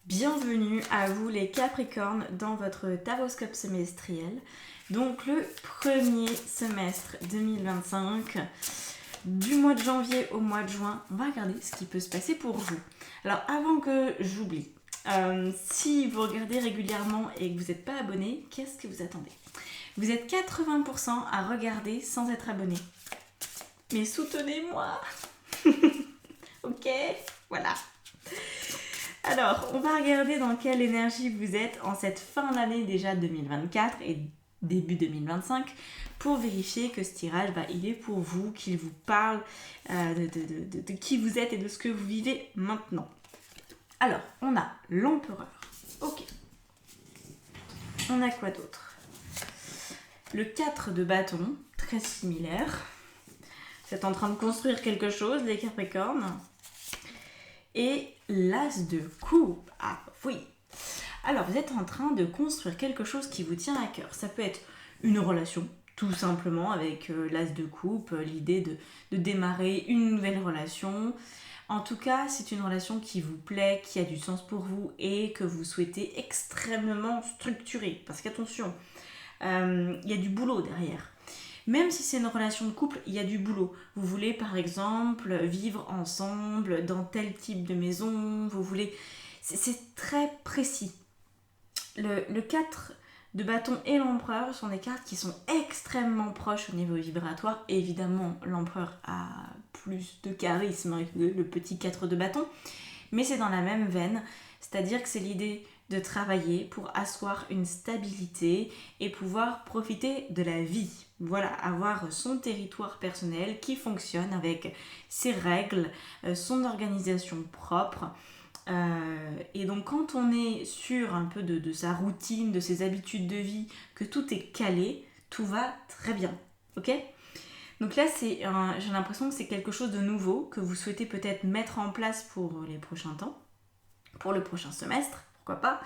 Bienvenue à vous les Capricornes dans votre taroscope semestriel. Donc le premier semestre 2025, du mois de janvier au mois de juin, on va regarder ce qui peut se passer pour vous. Alors avant que j'oublie, si vous regardez régulièrement et que vous n'êtes pas abonné, qu'est-ce que vous attendez? Vous êtes 80% à regarder sans être abonné. Mais soutenez-moi. Ok, voilà. Alors, on va regarder dans quelle énergie vous êtes en cette fin d'année déjà 2024 et début 2025 pour vérifier que ce tirage, il est pour vous, qu'il vous parle de qui vous êtes et de ce que vous vivez maintenant. Alors, on a l'empereur. Ok. On a quoi d'autre? Le 4 de bâton, très similaire. Vous êtes en train de construire quelque chose, les Capricornes. Et l'as de coupe. Ah oui. Alors, vous êtes en train de construire quelque chose qui vous tient à cœur. Ça peut être une relation, tout simplement, avec l'as de coupe, l'idée de démarrer une nouvelle relation. En tout cas, c'est une relation qui vous plaît, qui a du sens pour vous et que vous souhaitez extrêmement structurer. Parce qu'attention, il y a du boulot derrière. Même si c'est une relation de couple, il y a du boulot. Vous voulez par exemple vivre ensemble dans tel type de maison, vous voulez... C'est très précis. Le 4 de bâton et l'empereur sont des cartes qui sont extrêmement proches au niveau vibratoire. Évidemment, l'empereur a plus de charisme que le petit 4 de bâton, mais c'est dans la même veine. C'est-à-dire que c'est l'idée de travailler pour asseoir une stabilité et pouvoir profiter de la vie. Voilà, avoir son territoire personnel qui fonctionne avec ses règles, son organisation propre. Et donc quand on est sûr un peu de sa routine, de ses habitudes de vie, que tout est calé, tout va très bien. Ok ? Donc là, j'ai l'impression que c'est quelque chose de nouveau que vous souhaitez peut-être mettre en place pour les prochains temps, pour le prochain semestre, pourquoi pas.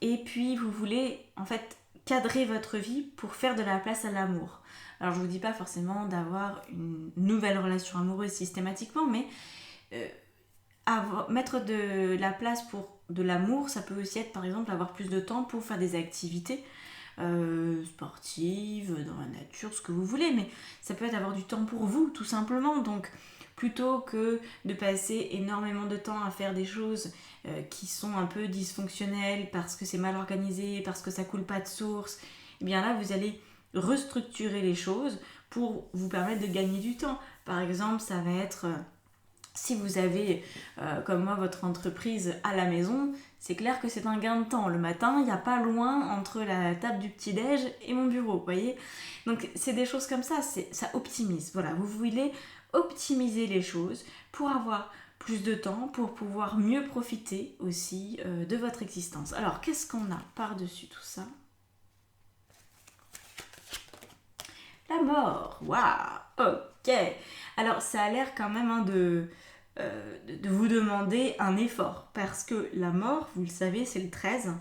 Et puis vous voulez en fait cadrer votre vie pour faire de la place à l'amour. Alors je vous dis pas forcément d'avoir une nouvelle relation amoureuse systématiquement, mais mettre de la place pour de l'amour, ça peut aussi être par exemple avoir plus de temps pour faire des activités sportives, dans la nature, ce que vous voulez, mais ça peut être avoir du temps pour vous tout simplement. Donc plutôt que de passer énormément de temps à faire des choses qui sont un peu dysfonctionnelles parce que c'est mal organisé, parce que ça coule pas de source, et bien là vous allez restructurer les choses pour vous permettre de gagner du temps. Par exemple, ça va être si vous avez comme moi votre entreprise à la maison, c'est clair que c'est un gain de temps. Le matin, il n'y a pas loin entre la table du petit-déj et mon bureau, vous voyez. Donc c'est des choses comme ça, ça optimise. Voilà, vous voulez optimiser les choses pour avoir plus de temps, pour pouvoir mieux profiter aussi de votre existence. Alors, qu'est-ce qu'on a par-dessus tout ça? La mort. Waouh, ok. Alors, ça a l'air quand même de vous demander un effort, parce que la mort, vous le savez, c'est le 13.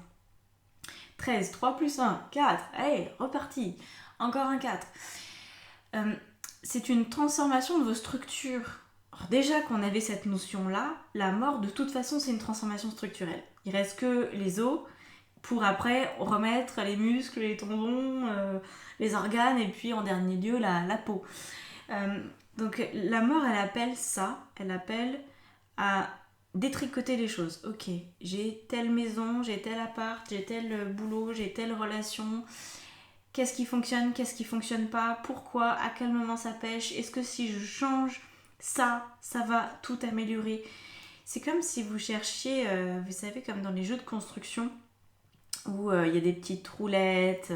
13, 3 plus 1, 4. Allez, reparti. Encore un 4. C'est une transformation de vos structures. Alors déjà qu'on avait cette notion-là, la mort, de toute façon, c'est une transformation structurelle. Il reste que les os pour après remettre les muscles, les tendons, les organes et puis en dernier lieu la peau. Donc la mort, elle appelle ça, elle appelle à détricoter les choses. Ok, j'ai telle maison, j'ai tel appart, j'ai tel boulot, j'ai telle relation. Qu'est-ce qui fonctionne pas, pourquoi, à quel moment ça pêche, est-ce que si je change ça va tout améliorer. C'est comme si vous cherchiez, vous savez, comme dans les jeux de construction, où il y a des petites roulettes,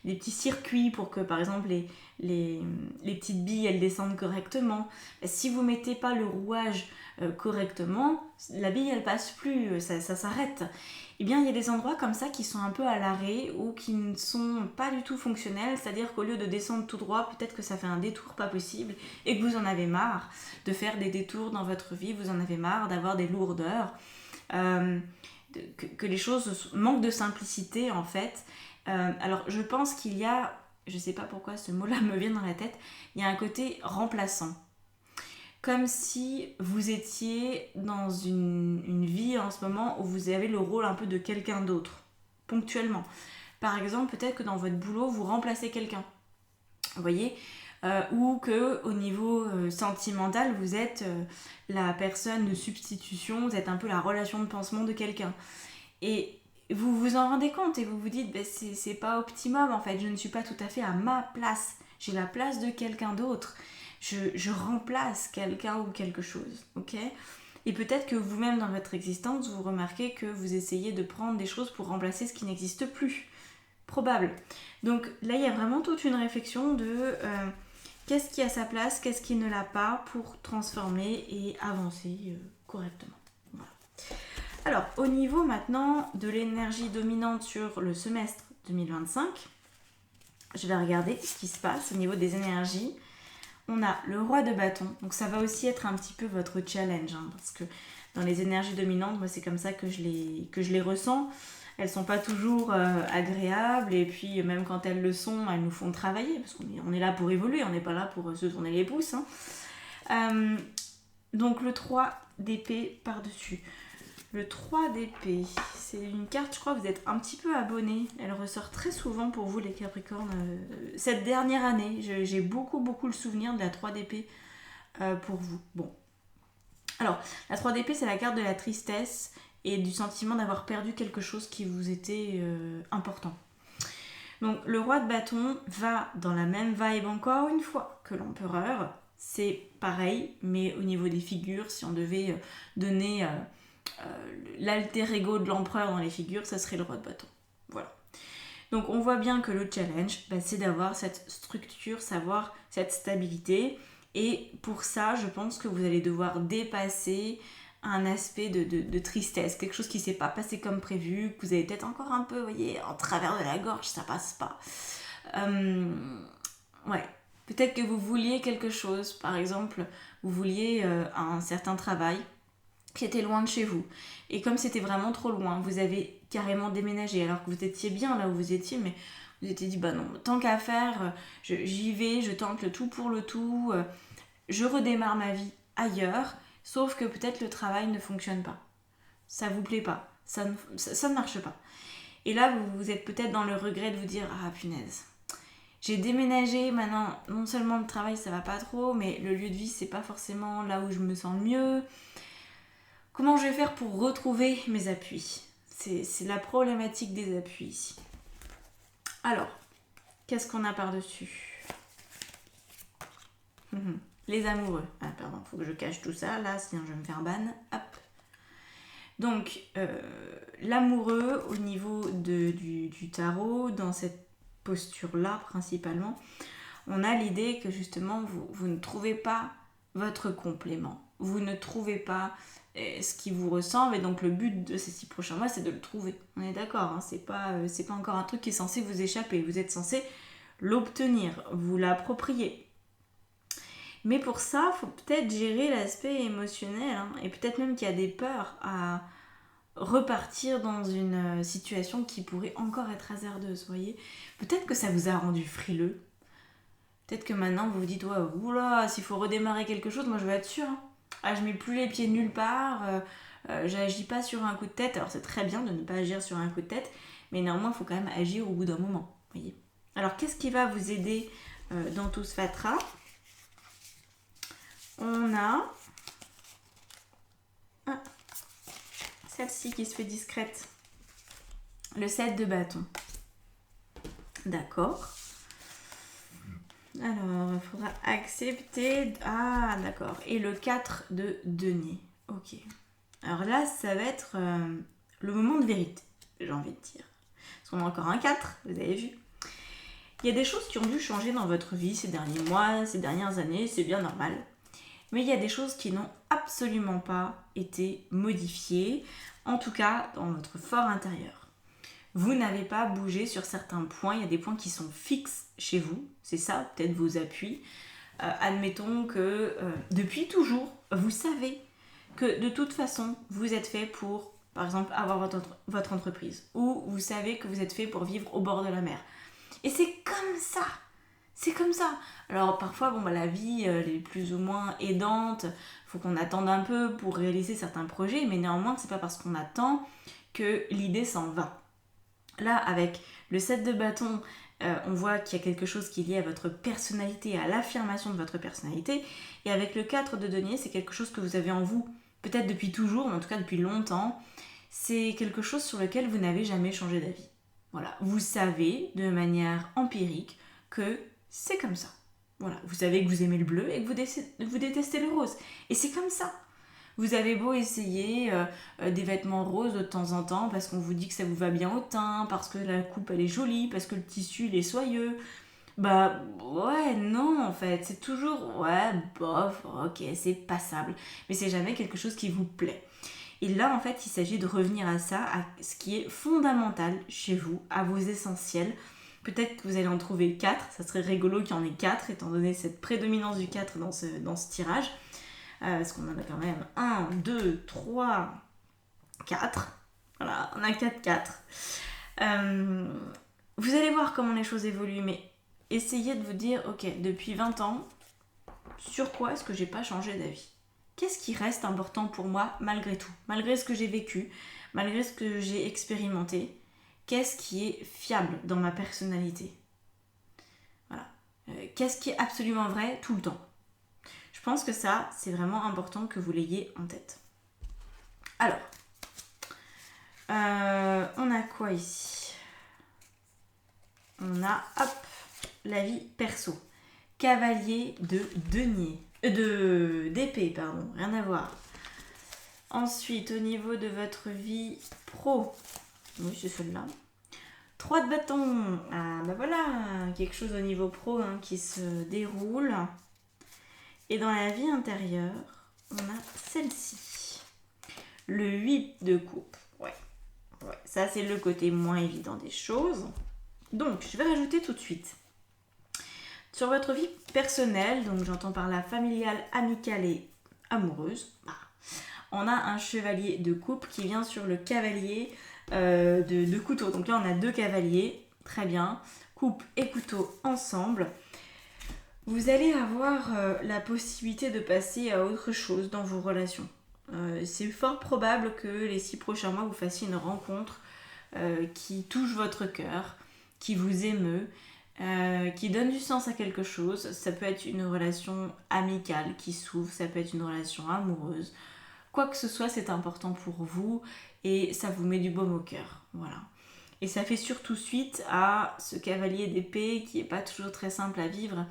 des petits circuits pour que par exemple les petites billes elles descendent correctement. Si vous mettez pas le rouage correctement, la bille elle passe plus, ça s'arrête. Et bien il y a des endroits comme ça qui sont un peu à l'arrêt ou qui ne sont pas du tout fonctionnels, c'est-à-dire qu'au lieu de descendre tout droit, peut-être que ça fait un détour pas possible et que vous en avez marre de faire des détours dans votre vie, vous en avez marre d'avoir des lourdeurs. Que les choses manquent de simplicité en fait. Alors je pense qu'il y a, je sais pas pourquoi ce mot-là me vient dans la tête, il y a un côté remplaçant. Comme si vous étiez dans une vie en ce moment où vous avez le rôle un peu de quelqu'un d'autre, ponctuellement. Par exemple, peut-être que dans votre boulot, vous remplacez quelqu'un. Vous voyez, ou que au niveau sentimental, vous êtes la personne de substitution, vous êtes un peu la relation de pansement de quelqu'un. Et vous vous en rendez compte et vous vous dites, c'est pas optimum en fait, je ne suis pas tout à fait à ma place. J'ai la place de quelqu'un d'autre. Je remplace quelqu'un ou quelque chose, ok ? Et peut-être que vous-même dans votre existence, vous remarquez que vous essayez de prendre des choses pour remplacer ce qui n'existe plus. Probable. Donc là, il y a vraiment toute une réflexion de qu'est-ce qui a sa place, qu'est-ce qui ne l'a pas pour transformer et avancer correctement. Voilà. Alors, au niveau maintenant de l'énergie dominante sur le semestre 2025, je vais regarder ce qui se passe au niveau des énergies. On a le roi de bâton, donc ça va aussi être un petit peu votre challenge, hein, parce que dans les énergies dominantes, moi c'est comme ça que je les ressens. Elles sont pas toujours agréables, et puis même quand elles le sont, elles nous font travailler, parce qu'on est là pour évoluer, on n'est pas là pour se tourner les pouces. Hein. Donc le 3 d'épée par-dessus. Le 3 d'épée, c'est une carte, je crois que vous êtes un petit peu abonné. Elle ressort très souvent pour vous les Capricornes. Cette dernière année, j'ai beaucoup le souvenir de la 3 d'épée pour vous. Bon. Alors, la 3 d'épée, c'est la carte de la tristesse et du sentiment d'avoir perdu quelque chose qui vous était important. Donc, le roi de bâton va dans la même vibe encore une fois que l'empereur. C'est pareil, mais au niveau des figures, si on devait donner... l'alter ego de l'empereur dans les figures, ça serait le roi de bâton. Voilà. Donc on voit bien que le challenge, c'est d'avoir cette structure, savoir cette stabilité. Et pour ça, je pense que vous allez devoir dépasser un aspect de tristesse, quelque chose qui ne s'est pas passé comme prévu, que vous avez peut-être encore un peu, vous voyez, en travers de la gorge, ça passe pas. Ouais. Peut-être que vous vouliez quelque chose, par exemple, vous vouliez un certain travail, qui était loin de chez vous. Et comme c'était vraiment trop loin, vous avez carrément déménagé alors que vous étiez bien là où vous étiez, mais vous étiez dit, non, tant qu'à faire, j'y vais, je tente le tout pour le tout, je redémarre ma vie ailleurs, sauf que peut-être le travail ne fonctionne pas. Ça vous plaît pas, ça ne marche pas. Et là, vous êtes peut-être dans le regret de vous dire, ah punaise, j'ai déménagé, maintenant, non seulement le travail ça va pas trop, mais le lieu de vie c'est pas forcément là où je me sens le mieux. Comment je vais faire pour retrouver mes appuis ? C'est la problématique des appuis ici. Alors, qu'est-ce qu'on a par-dessus ? Les amoureux. Ah pardon, faut que je cache tout ça là, sinon je vais me faire ban. Hop. Donc, l'amoureux au niveau du tarot, dans cette posture-là principalement, on a l'idée que justement vous ne trouvez pas votre complément. Vous ne trouvez pas ce qui vous ressemble, et donc le but de ces 6 prochains mois c'est de le trouver. On est d'accord, hein, c'est pas encore un truc qui est censé vous échapper, vous êtes censé l'obtenir, vous l'approprier. Mais pour ça, il faut peut-être gérer l'aspect émotionnel, hein, et peut-être même qu'il y a des peurs à repartir dans une situation qui pourrait encore être hasardeuse, vous voyez. Peut-être que ça vous a rendu frileux. Peut-être que maintenant vous vous dites, ouais, oula, s'il faut redémarrer quelque chose, moi je veux être sûre. Hein. Ah, je mets plus les pieds nulle part, j'agis pas sur un coup de tête. Alors c'est très bien de ne pas agir sur un coup de tête, mais néanmoins il faut quand même agir au bout d'un moment. Voyez. Alors qu'est-ce qui va vous aider dans tout ce fatras ? On a celle-ci qui se fait discrète. Le 7 de bâton. D'accord. Alors, il faudra accepter... Ah, d'accord. Et le 4 de denier. Ok. Alors là, ça va être le moment de vérité, j'ai envie de dire. Parce qu'on a encore un 4, vous avez vu. Il y a des choses qui ont dû changer dans votre vie ces derniers mois, ces dernières années, c'est bien normal. Mais il y a des choses qui n'ont absolument pas été modifiées, en tout cas dans votre fort intérieur. Vous n'avez pas bougé sur certains points, il y a des points qui sont fixes chez vous, c'est ça, peut-être vos appuis. Admettons que depuis toujours, vous savez que de toute façon, vous êtes fait pour, par exemple, avoir votre entreprise. Ou vous savez que vous êtes fait pour vivre au bord de la mer. Et c'est comme ça. C'est comme ça. Alors parfois, la vie elle est plus ou moins aidante. faut qu'on attende un peu pour réaliser certains projets, mais néanmoins, c'est pas parce qu'on attend que l'idée s'en va. Là, avec le 7 de bâton, on voit qu'il y a quelque chose qui est lié à votre personnalité, à l'affirmation de votre personnalité. Et avec le 4 de denier, c'est quelque chose que vous avez en vous, peut-être depuis toujours, mais en tout cas depuis longtemps. C'est quelque chose sur lequel vous n'avez jamais changé d'avis. Voilà, vous savez de manière empirique que c'est comme ça. Voilà, vous savez que vous aimez le bleu et que vous détestez le rose. Et c'est comme ça. Vous avez beau essayer des vêtements roses de temps en temps parce qu'on vous dit que ça vous va bien au teint, parce que la coupe elle est jolie, parce que le tissu il est soyeux. Bah ouais, non en fait, c'est toujours ouais, bof, ok, c'est passable. Mais c'est jamais quelque chose qui vous plaît. Et là en fait, il s'agit de revenir à ça, à ce qui est fondamental chez vous, à vos essentiels. Peut-être que vous allez en trouver 4, ça serait rigolo qu'il y en ait 4, étant donné cette prédominance du 4 dans ce tirage. Parce qu'on en a quand même 1, 2, 3, 4. Voilà, on a 4. Vous allez voir comment les choses évoluent, mais essayez de vous dire, ok, depuis 20 ans, sur quoi est-ce que j'ai pas changé d'avis ? Qu'est-ce qui reste important pour moi malgré tout ? Malgré ce que j'ai vécu, malgré ce que j'ai expérimenté, qu'est-ce qui est fiable dans ma personnalité ? Voilà. Qu'est-ce qui est absolument vrai tout le temps ? Je pense que ça, c'est vraiment important que vous l'ayez en tête. Alors, on a quoi ici ? On a, hop, la vie perso. Cavalier de denier. D'épée, pardon, rien à voir. Ensuite, au niveau de votre vie pro, oui, c'est celle-là. 3 de bâton. Ah, bah voilà, quelque chose au niveau pro qui se déroule. Et dans la vie intérieure, on a celle-ci. Le 8 de coupe. Ouais, ça c'est le côté moins évident des choses. Donc, je vais rajouter tout de suite. Sur votre vie personnelle, donc j'entends par là familiale, amicale et amoureuse, on a un chevalier de coupe qui vient sur le cavalier de couteau. Donc là, on a 2 cavaliers. Très bien. Coupe et couteau ensemble. Vous allez avoir la possibilité de passer à autre chose dans vos relations. C'est fort probable que les 6 prochains mois, vous fassiez une rencontre qui touche votre cœur, qui vous émeut, qui donne du sens à quelque chose. Ça peut être une relation amicale qui s'ouvre, ça peut être une relation amoureuse. Quoi que ce soit, c'est important pour vous et ça vous met du baume au cœur. Voilà. Et ça fait surtout suite à ce cavalier d'épée qui n'est pas toujours très simple à vivre.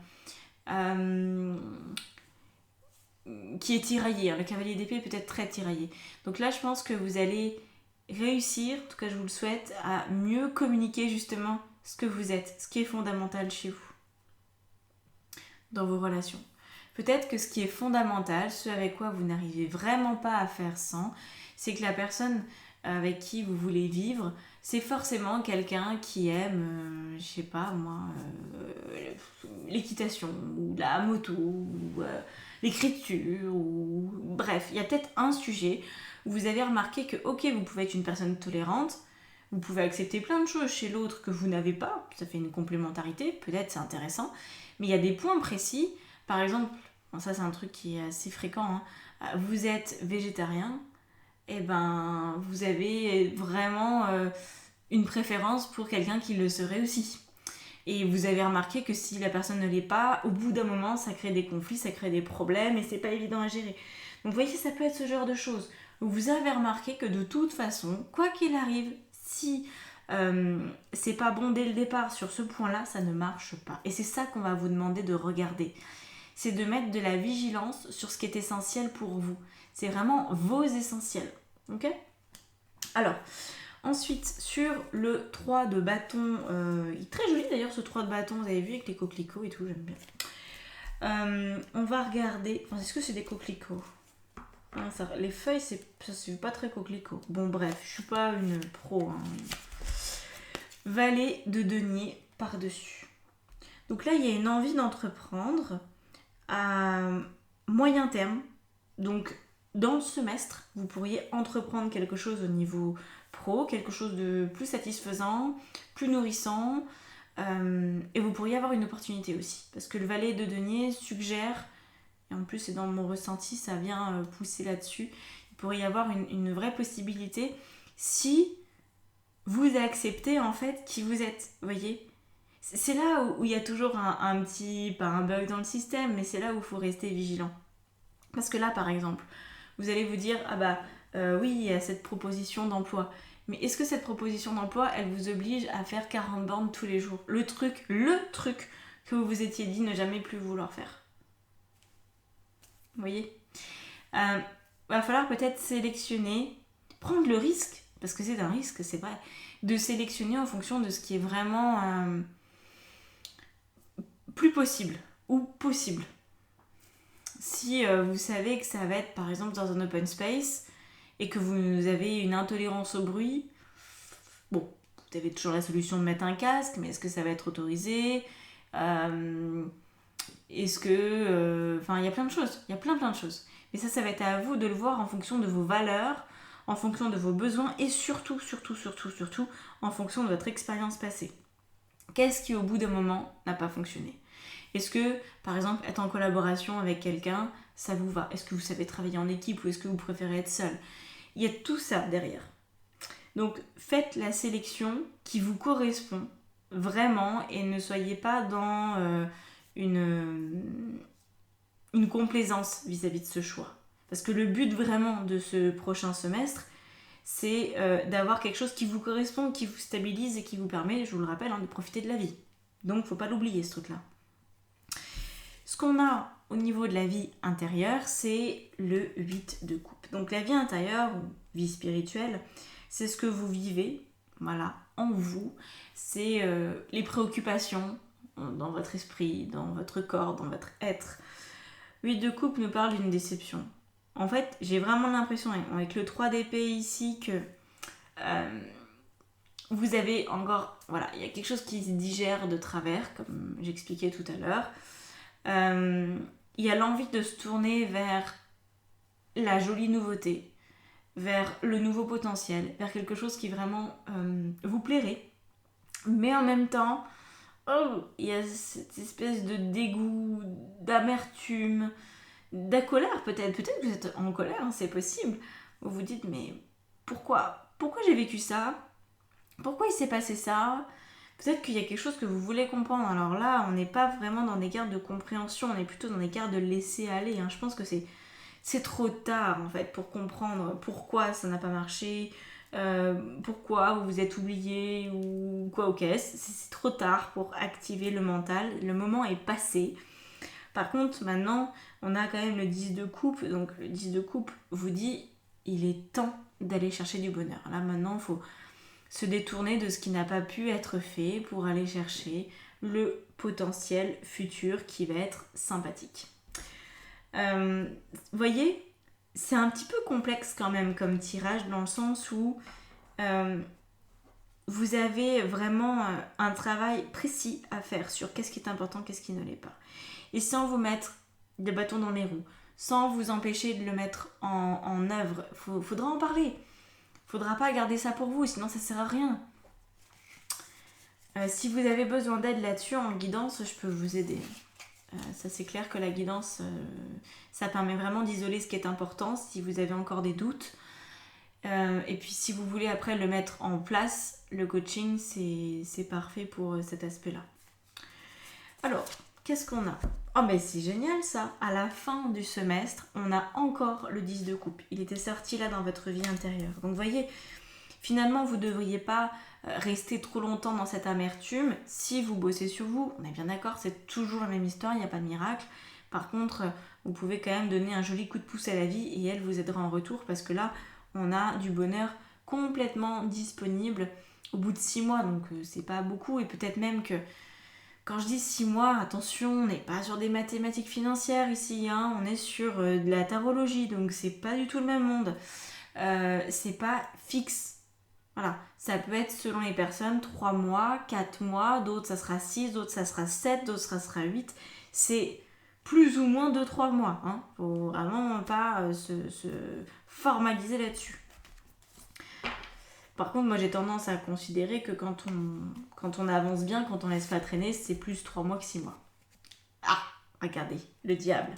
Qui est tiraillé. Le cavalier d'épée peut être très tiraillé. Donc là, je pense que vous allez réussir, en tout cas je vous le souhaite, à mieux communiquer justement ce que vous êtes, ce qui est fondamental chez vous, dans vos relations. Peut-être que ce qui est fondamental, ce avec quoi vous n'arrivez vraiment pas à faire sans, c'est que la personne avec qui vous voulez vivre, c'est forcément quelqu'un qui aime, je sais pas moi, l'équitation, ou la moto, ou l'écriture, ou bref, il y a peut-être un sujet où vous avez remarqué que ok, vous pouvez être une personne tolérante, vous pouvez accepter plein de choses chez l'autre que vous n'avez pas, ça fait une complémentarité, peut-être c'est intéressant, mais il y a des points précis, par exemple, ça c'est un truc qui est assez fréquent, vous êtes végétarien, et ben vous avez vraiment une préférence pour quelqu'un qui le serait aussi. Et vous avez remarqué que si la personne ne l'est pas, au bout d'un moment, ça crée des conflits, ça crée des problèmes et c'est pas évident à gérer. Donc vous voyez, ça peut être ce genre de choses. Vous avez remarqué que de toute façon, quoi qu'il arrive, si c'est pas bon dès le départ sur ce point-là, ça ne marche pas. Et c'est ça qu'on va vous demander de regarder. C'est de mettre de la vigilance sur ce qui est essentiel pour vous. C'est vraiment vos essentiels. Ok ? Alors, ensuite, sur le 3 de bâton, il est très joli d'ailleurs ce 3 de bâton, vous avez vu avec les coquelicots et tout, j'aime bien. On va regarder, enfin, est-ce que c'est des coquelicots ? Non, ça, les feuilles, ça c'est pas très coquelicot. Bon bref, je suis pas une pro. Valet de denier par-dessus. Donc là, il y a une envie d'entreprendre à moyen terme. Donc, dans le semestre, vous pourriez entreprendre quelque chose au niveau pro, quelque chose de plus satisfaisant, plus nourrissant, et vous pourriez avoir une opportunité aussi. Parce que le valet de denier suggère et en plus c'est dans mon ressenti, ça vient pousser là-dessus. Il pourrait y avoir une vraie possibilité si vous acceptez en fait qui vous êtes, vous voyez. C'est là où il y a toujours un petit, pas un bug dans le système, mais c'est là où il faut rester vigilant. Parce que là, par exemple, vous allez vous dire, oui, il y a cette proposition d'emploi. Mais est-ce que cette proposition d'emploi, elle vous oblige à faire 40 bornes tous les jours ? Le truc que vous vous étiez dit ne jamais plus vouloir faire. Vous voyez ? Va falloir peut-être sélectionner, prendre le risque, parce que c'est un risque, c'est vrai, de sélectionner en fonction de ce qui est vraiment plus possible ou possible. Si vous savez que ça va être par exemple dans un open space et que vous avez une intolérance au bruit, bon, vous avez toujours la solution de mettre un casque, mais est-ce que ça va être autorisé ? Est-ce que... Enfin, il y a plein de choses, il y a plein de choses. Mais ça va être à vous de le voir en fonction de vos valeurs, en fonction de vos besoins et surtout, en fonction de votre expérience passée. Qu'est-ce qui, au bout d'un moment, n'a pas fonctionné ? Est-ce que, par exemple, être en collaboration avec quelqu'un, ça vous va ? Est-ce que vous savez travailler en équipe ou est-ce que vous préférez être seul ? Il y a tout ça derrière. Donc, faites la sélection qui vous correspond vraiment et ne soyez pas dans une complaisance vis-à-vis de ce choix. Parce que le but vraiment de ce prochain semestre, c'est d'avoir quelque chose qui vous correspond, qui vous stabilise et qui vous permet, je vous le rappelle, de profiter de la vie. Donc, faut pas l'oublier, ce truc-là. Ce qu'on a au niveau de la vie intérieure, c'est le 8 de coupe. Donc, la vie intérieure, ou vie spirituelle, c'est ce que vous vivez, voilà, en vous. C'est les préoccupations dans votre esprit, dans votre corps, dans votre être. 8 de coupe nous parle d'une déception. En fait, j'ai vraiment l'impression, avec le 3 d'épée ici, que vous avez encore... Voilà, il y a quelque chose qui se digère de travers, comme j'expliquais tout à l'heure. Il y a l'envie de se tourner vers la jolie nouveauté, vers le nouveau potentiel, vers quelque chose qui vraiment vous plairait. Mais en même temps, il y a cette espèce de dégoût, d'amertume, de colère peut-être. Peut-être que vous êtes en colère, c'est possible. Vous vous dites, mais pourquoi j'ai vécu ça ? Pourquoi il s'est passé ça ? Peut-être qu'il y a quelque chose que vous voulez comprendre. Alors là, on n'est pas vraiment dans des cartes de compréhension, on est plutôt dans des cartes de laisser aller. Je pense que c'est trop tard en fait pour comprendre pourquoi ça n'a pas marché, pourquoi vous vous êtes oublié ou quoi, ok. C'est trop tard pour activer le mental. Le moment est passé. Par contre, maintenant, on a quand même le 10 de coupe. Donc le 10 de coupe vous dit, il est temps d'aller chercher du bonheur. Là maintenant, il faut se détourner de ce qui n'a pas pu être fait pour aller chercher le potentiel futur qui va être sympathique. Vous voyez, c'est un petit peu complexe quand même comme tirage dans le sens où vous avez vraiment un travail précis à faire sur qu'est-ce qui est important, qu'est-ce qui ne l'est pas. Et sans vous mettre des bâtons dans les roues, sans vous empêcher de le mettre en œuvre, faudra en parler. Faudra pas garder ça pour vous, sinon ça sert à rien. Si vous avez besoin d'aide là-dessus en guidance, je peux vous aider. Ça c'est clair que la guidance, ça permet vraiment d'isoler ce qui est important si vous avez encore des doutes. Et puis si vous voulez après le mettre en place, le coaching c'est parfait pour cet aspect-là. Alors, qu'est-ce qu'on a ? Oh mais c'est génial ça. À la fin du semestre, on a encore le 10 de coupe. Il était sorti là dans votre vie intérieure. Donc vous voyez, finalement vous ne devriez pas rester trop longtemps dans cette amertume. Si vous bossez sur vous, on est bien d'accord, c'est toujours la même histoire, il n'y a pas de miracle. Par contre, vous pouvez quand même donner un joli coup de pouce à la vie et elle vous aidera en retour parce que là, on a du bonheur complètement disponible au bout de 6 mois. Donc c'est pas beaucoup et peut-être même que quand je dis 6 mois, attention, on n'est pas sur des mathématiques financières ici, on est sur de la tarologie, donc c'est pas du tout le même monde. C'est pas fixe. Voilà, ça peut être selon les personnes 3 mois, 4 mois, d'autres ça sera 6, d'autres ça sera 7, d'autres ça sera 8. C'est plus ou moins 2-3 mois. Faut vraiment pas se formaliser là-dessus. Par contre, moi j'ai tendance à considérer que quand on avance bien, quand on laisse pas traîner, c'est plus 3 mois que 6 mois. Ah, regardez, le diable.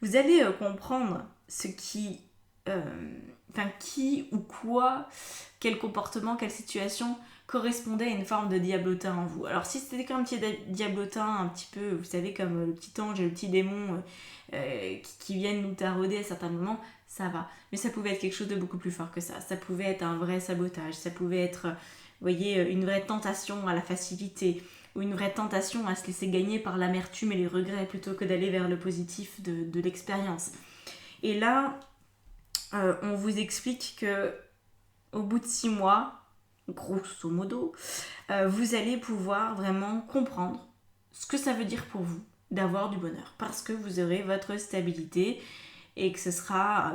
Vous allez comprendre ce qui, qui ou quoi, quel comportement, quelle situation correspondait à une forme de diablotin en vous. Alors si c'était qu'un petit diablotin, un petit peu, vous savez, comme le petit ange et le petit démon qui viennent nous tarauder à certains moments, ça va. Mais ça pouvait être quelque chose de beaucoup plus fort que ça. Ça pouvait être un vrai sabotage, ça pouvait être, vous voyez, une vraie tentation à la facilité, ou une vraie tentation à se laisser gagner par l'amertume et les regrets plutôt que d'aller vers le positif de l'expérience. Et là, on vous explique que au bout de 6 mois, grosso modo, vous allez pouvoir vraiment comprendre ce que ça veut dire pour vous d'avoir du bonheur, parce que vous aurez votre stabilité et que ce sera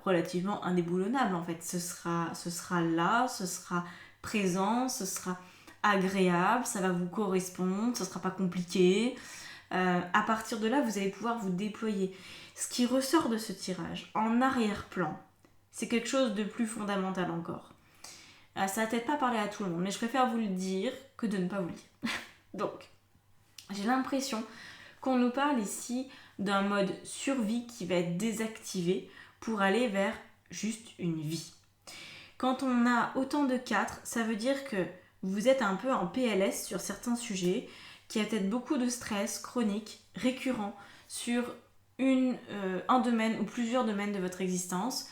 relativement indéboulonnable en fait. Ce sera là, ce sera présent, ce sera agréable, ça va vous correspondre, ce sera pas compliqué. À partir de là, vous allez pouvoir vous déployer. Ce qui ressort de ce tirage, en arrière-plan, c'est quelque chose de plus fondamental encore. Ça va peut-être pas parler à tout le monde, mais je préfère vous le dire que de ne pas vous le dire. Donc, j'ai l'impression qu'on nous parle ici d'un mode survie qui va être désactivé pour aller vers juste une vie. Quand on a autant de 4, ça veut dire que vous êtes un peu en PLS sur certains sujets, qu'il y a peut-être beaucoup de stress chronique, récurrent, sur un domaine ou plusieurs domaines de votre existence,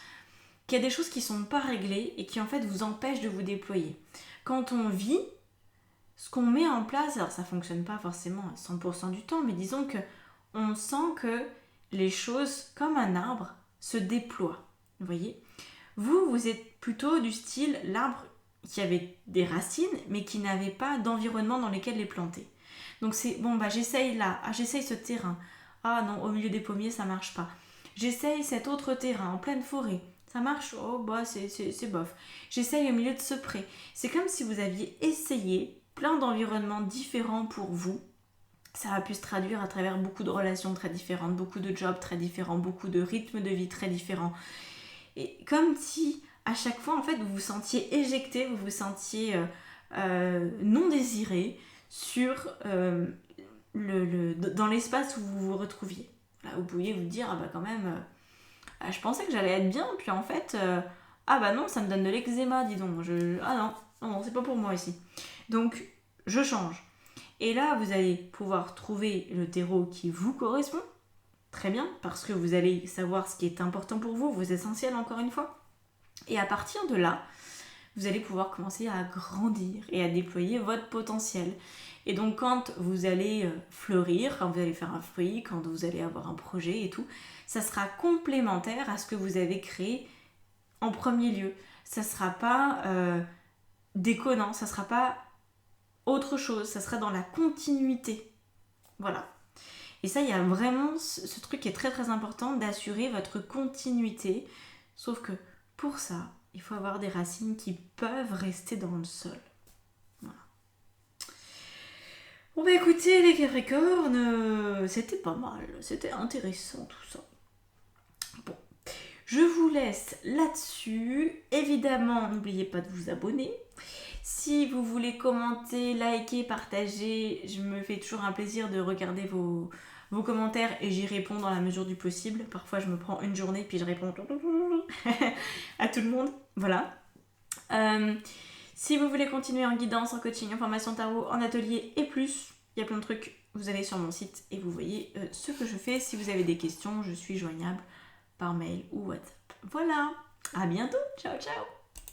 qu'il y a des choses qui ne sont pas réglées et qui en fait vous empêchent de vous déployer. Quand on vit, ce qu'on met en place, alors ça ne fonctionne pas forcément à 100% du temps, mais disons que on sent que les choses, comme un arbre, se déploient. Vous voyez ? Vous êtes plutôt du style l'arbre qui avait des racines, mais qui n'avait pas d'environnement dans lequel les planter. Donc c'est, j'essaye là, j'essaye ce terrain. Ah non, au milieu des pommiers, ça marche pas. J'essaye cet autre terrain, en pleine forêt. Ça marche, c'est bof. J'essaye au milieu de ce pré. C'est comme si vous aviez essayé plein d'environnements différents pour vous. Ça a pu se traduire à travers beaucoup de relations très différentes, beaucoup de jobs très différents, beaucoup de rythmes de vie très différents. Et comme si à chaque fois, en fait, vous vous sentiez éjecté, vous vous sentiez non désiré dans l'espace où vous vous retrouviez. Là, vous pouviez vous dire, quand même, je pensais que j'allais être bien, puis en fait, non, ça me donne de l'eczéma, dis donc. Non, c'est pas pour moi ici. Donc, je change. Et là, vous allez pouvoir trouver le terreau qui vous correspond. Très bien, parce que vous allez savoir ce qui est important pour vous, vos essentiels encore une fois. Et à partir de là, vous allez pouvoir commencer à grandir et à déployer votre potentiel. Et donc quand vous allez fleurir, quand vous allez faire un fruit, quand vous allez avoir un projet et tout, ça sera complémentaire à ce que vous avez créé en premier lieu. Ça ne sera pas déconnant, ça ne sera pas autre chose, ça sera dans la continuité. Voilà. Et ça, il y a vraiment ce truc qui est très très important d'assurer votre continuité. Sauf que pour ça, il faut avoir des racines qui peuvent rester dans le sol. Voilà. Bon bah écoutez les Capricornes, c'était pas mal, c'était intéressant tout ça. Bon, je vous laisse là-dessus. Évidemment, n'oubliez pas de vous abonner. Si vous voulez commenter, liker, partager, je me fais toujours un plaisir de regarder vos commentaires et j'y réponds dans la mesure du possible. Parfois je me prends une journée puis je réponds à tout le monde. Voilà. Si vous voulez continuer en guidance, en coaching, en formation tarot, en atelier et plus, il y a plein de trucs. Vous allez sur mon site et vous voyez ce que je fais. Si vous avez des questions, je suis joignable par mail ou WhatsApp. Voilà. À bientôt. Ciao, ciao.